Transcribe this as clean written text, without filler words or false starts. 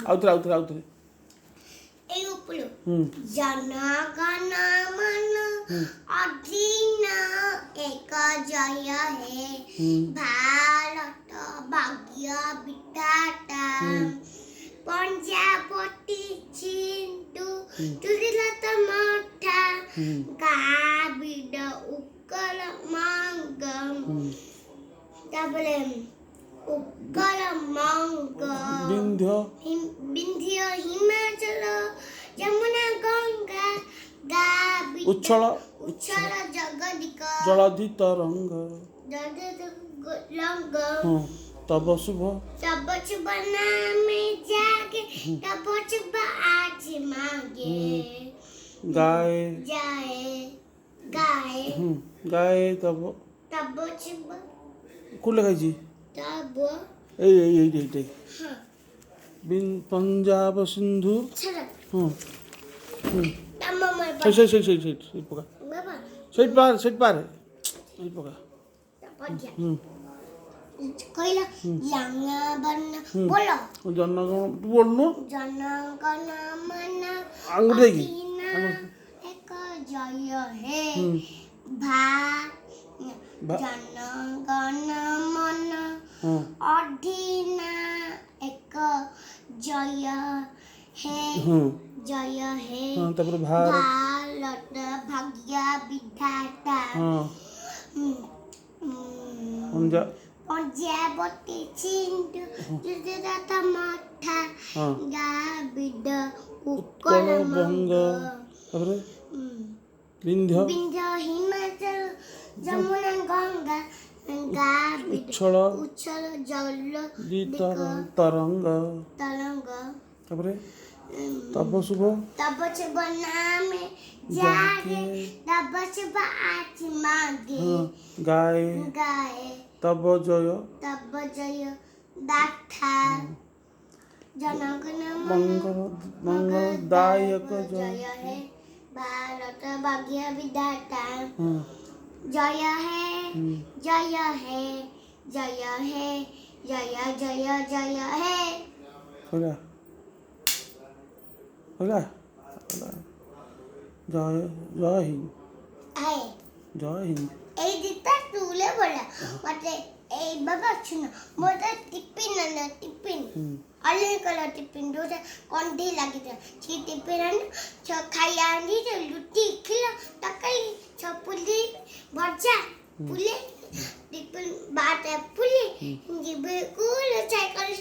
ଆଉଥରେ এই উপরে জনগণ মন অধিনায়ক জয় হে ভারত ভাগ্য বিধাতা পঞ্জাবতী সিন্ধু তুলিলত মথা গাবিড উৎকল মঙ্গম তারপরে উৎকল মঙ্গম বিন্ধ্য হিমাচল যমুনা গঙ্গা গাবিড উচ্ছল জগদিক জলাধি তরঙ্গ রঙ্গ তব শুভ নামে জাগে তব শুভ আজ মাগে গায়ে গায়ে তব শুভ কোন লেখাইছি তব এইটাই পঞ্জাব সিন্ধু সেই পোকা সেই পার এই পোকা কইলা লাঙ্গা বন্না বলো জনগণ বলনু জনগণ মন আঙুল দেখি এক জয় হে জনগণ মন অধিনায়ক জয় হে জয় হে তারপরে ভারত ভাগ্য বিধাতা পঞ্জাবতী সিন্ধু তুলিলত মথা গাবিড উৎকল মঙ্গ তারপরে বিন্ধ্য হিমাচল যমুনা গঙ্গা গাবিড উচ্ছল জল তরঙ্গ তারপরে তব শুভ নামে জাগে তব শুভ আজ মাগে গায়ে তব জয় দাথা জনগণ মঙ্গলদায়ক জয় হে ভারত ভাগ্য বিধাতা জয় হে জয় হে জয় হে জয় জয় জয় হে জয় হিন্দ জয় হিন্দ এই দিকটা তুলে বলা মানে এই বাবা শুনো মোটা টিফিন অনেক কলার টিফিন দুটা কন্টি লাগিয়ে সেই টিফিন খাইয়া আনি লুটি খিলা তরকারি পুলি ভজা পুলি টিফিন বাটা পুলি জিবে কুল চাই করে